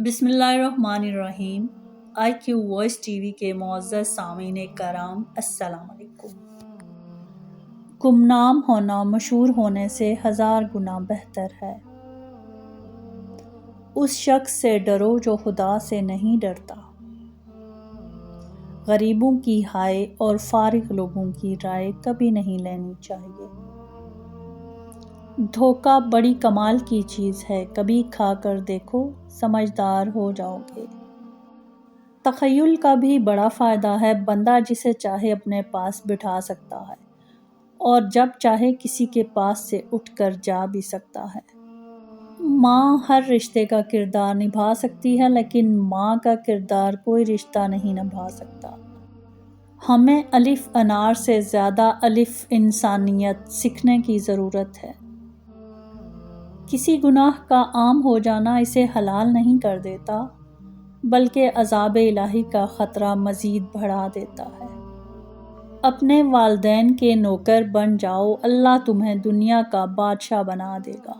بسم اللہ الرحمن الرحیم۔ آئی کیو وائس ٹی وی کے معزز سامعین کرام، السلام علیکم۔ گمنام ہونا مشہور ہونے سے 1000 گنا بہتر ہے۔ اس شخص سے ڈرو جو خدا سے نہیں ڈرتا۔ غریبوں کی ہائے اور فارغ لوگوں کی رائے کبھی نہیں لینی چاہیے۔ دھوکہ بڑی کمال کی چیز ہے، کبھی کھا کر دیکھو، سمجھدار ہو جاؤ گے۔ تخیل کا بھی بڑا فائدہ ہے، بندہ جسے چاہے اپنے پاس بٹھا سکتا ہے اور جب چاہے کسی کے پاس سے اٹھ کر جا بھی سکتا ہے۔ ماں ہر رشتے کا کردار نبھا سکتی ہے، لیکن ماں کا کردار کوئی رشتہ نہیں نبھا سکتا۔ ہمیں الف انار سے زیادہ الف انسانیت سیکھنے کی ضرورت ہے۔ کسی گناہ کا عام ہو جانا اسے حلال نہیں کر دیتا، بلکہ عذاب الہی کا خطرہ مزید بڑھا دیتا ہے۔ اپنے والدین کے نوکر بن جاؤ، اللہ تمہیں دنیا کا بادشاہ بنا دے گا۔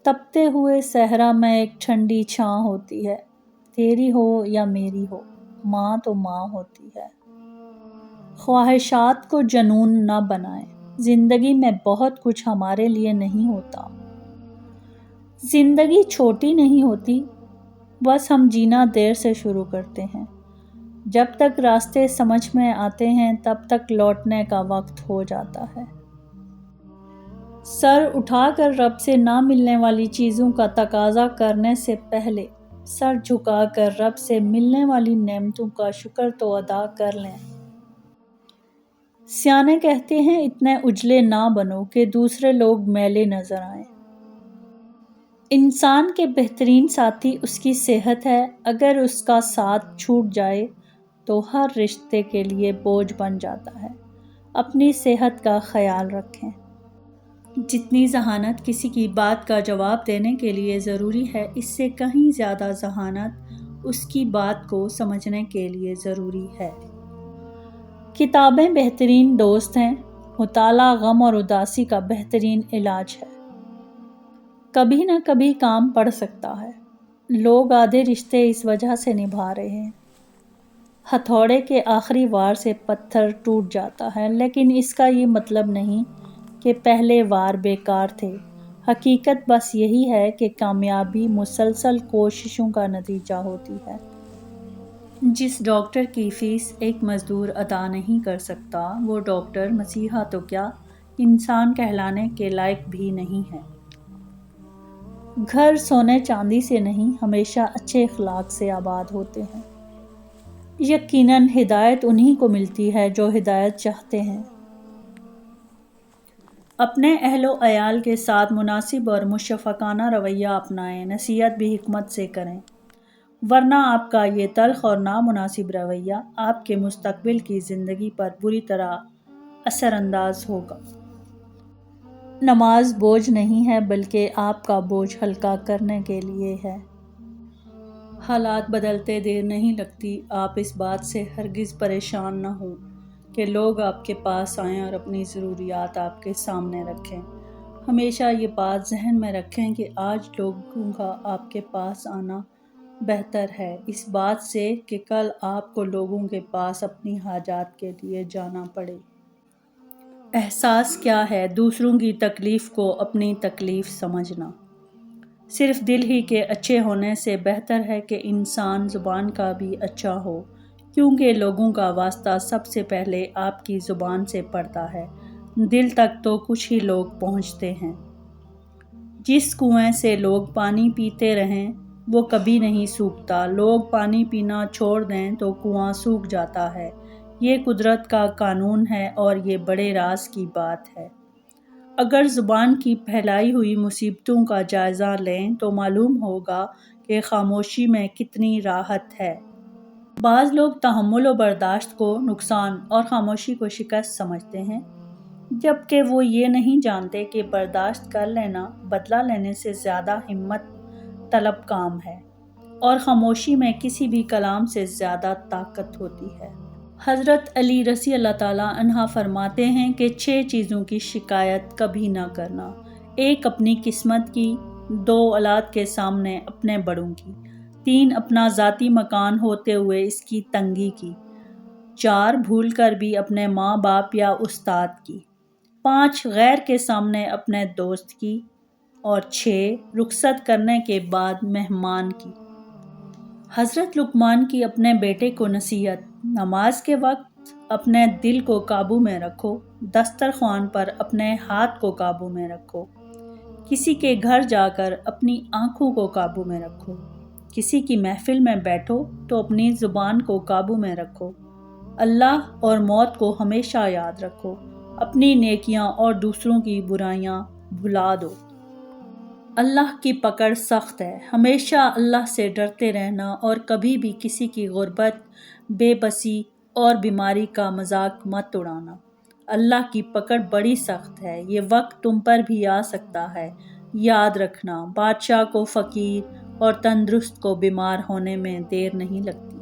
تپتے ہوئے صحرا میں ایک ٹھنڈی چھاں ہوتی ہے، تیری ہو یا میری ہو، ماں تو ماں ہوتی ہے۔ خواہشات کو جنون نہ بنائیں، زندگی میں بہت کچھ ہمارے لیے نہیں ہوتا۔ زندگی چھوٹی نہیں ہوتی، بس ہم جینا دیر سے شروع کرتے ہیں۔ جب تک راستے سمجھ میں آتے ہیں تب تک لوٹنے کا وقت ہو جاتا ہے۔ سر اٹھا کر رب سے نہ ملنے والی چیزوں کا تقاضا کرنے سے پہلے سر جھکا کر رب سے ملنے والی نعمتوں کا شکر تو ادا کر لیں۔ سیانے کہتے ہیں اتنے اجلے نہ بنو کہ دوسرے لوگ میلے نظر آئیں۔ انسان کے بہترین ساتھی اس کی صحت ہے، اگر اس کا ساتھ چھوٹ جائے تو ہر رشتے کے لیے بوجھ بن جاتا ہے۔ اپنی صحت کا خیال رکھیں۔ جتنی ذہانت کسی کی بات کا جواب دینے کے لیے ضروری ہے، اس سے کہیں زیادہ ذہانت اس کی بات کو سمجھنے کے لیے ضروری ہے۔ کتابیں بہترین دوست ہیں، مطالعہ غم اور اداسی کا بہترین علاج ہے۔ کبھی نہ کبھی کام پڑ سکتا ہے۔ لوگ آدھے رشتے اس وجہ سے نبھا رہے ہیں۔ ہتھوڑے کے آخری وار سے پتھر ٹوٹ جاتا ہے، لیکن اس کا یہ مطلب نہیں کہ پہلے وار بیکار تھے۔ حقیقت بس یہی ہے کہ کامیابی مسلسل کوششوں کا نتیجہ ہوتی ہے۔ جس ڈاکٹر کی فیس ایک مزدور ادا نہیں کر سکتا، وہ ڈاکٹر مسیحا تو کیا انسان کہلانے کے لائق بھی نہیں ہے۔ گھر سونے چاندی سے نہیں، ہمیشہ اچھے اخلاق سے آباد ہوتے ہیں۔ یقیناً ہدایت انہی کو ملتی ہے جو ہدایت چاہتے ہیں۔ اپنے اہل و عیال کے ساتھ مناسب اور مشفقانہ رویہ اپنائیں، نصیحت بھی حکمت سے کریں، ورنہ آپ کا یہ تلخ اور نامناسب رویہ آپ کے مستقبل کی زندگی پر بری طرح اثر انداز ہوگا۔ نماز بوجھ نہیں ہے، بلکہ آپ کا بوجھ ہلکا کرنے کے لیے ہے۔ حالات بدلتے دیر نہیں لگتی، آپ اس بات سے ہرگز پریشان نہ ہوں کہ لوگ آپ کے پاس آئیں اور اپنی ضروریات آپ کے سامنے رکھیں۔ ہمیشہ یہ بات ذہن میں رکھیں کہ آج لوگوں کا آپ کے پاس آنا بہتر ہے اس بات سے کہ کل آپ کو لوگوں کے پاس اپنی حاجات کے لیے جانا پڑے۔ احساس کیا ہے دوسروں کی تکلیف کو اپنی تکلیف سمجھنا۔ صرف دل ہی کے اچھے ہونے سے بہتر ہے کہ انسان زبان کا بھی اچھا ہو، کیونکہ لوگوں کا واسطہ سب سے پہلے آپ کی زبان سے پڑتا ہے، دل تک تو کچھ ہی لوگ پہنچتے ہیں۔ جس کنویں سے لوگ پانی پیتے رہیں وہ کبھی نہیں سوکھتا، لوگ پانی پینا چھوڑ دیں تو کنواں سوکھ جاتا ہے۔ یہ قدرت کا قانون ہے اور یہ بڑے راز کی بات ہے۔ اگر زبان کی پھیلائی ہوئی مصیبتوں کا جائزہ لیں تو معلوم ہوگا کہ خاموشی میں کتنی راحت ہے۔ بعض لوگ تحمل و برداشت کو نقصان اور خاموشی کو شکست سمجھتے ہیں، جبکہ وہ یہ نہیں جانتے کہ برداشت کر لینا بدلہ لینے سے زیادہ ہمت طلب کام ہے، اور خاموشی میں کسی بھی کلام سے زیادہ طاقت ہوتی ہے۔ حضرت علی رضی اللہ تعالیٰ عنہ فرماتے ہیں کہ 6 چیزوں کی شکایت کبھی نہ کرنا: 1 اپنی قسمت کی، 2 اولاد کے سامنے اپنے بڑوں کی، 3 اپنا ذاتی مکان ہوتے ہوئے اس کی تنگی کی، 4 بھول کر بھی اپنے ماں باپ یا استاد کی، 5 غیر کے سامنے اپنے دوست کی، اور 6 رخصت کرنے کے بعد مہمان کی۔ حضرت لقمان کی اپنے بیٹے کو نصیحت: نماز کے وقت اپنے دل کو قابو میں رکھو، دسترخوان پر اپنے ہاتھ کو قابو میں رکھو، کسی کے گھر جا کر اپنی آنکھوں کو قابو میں رکھو، کسی کی محفل میں بیٹھو تو اپنی زبان کو قابو میں رکھو، اللہ اور موت کو ہمیشہ یاد رکھو، اپنی نیکیاں اور دوسروں کی برائیاں بھلا دو۔ اللہ کی پکڑ سخت ہے، ہمیشہ اللہ سے ڈرتے رہنا اور کبھی بھی کسی کی غربت، بے بسی اور بیماری کا مذاق مت اڑانا۔ اللہ کی پکڑ بڑی سخت ہے، یہ وقت تم پر بھی آ سکتا ہے، یاد رکھنا، بادشاہ کو فقیر اور تندرست کو بیمار ہونے میں دیر نہیں لگتی۔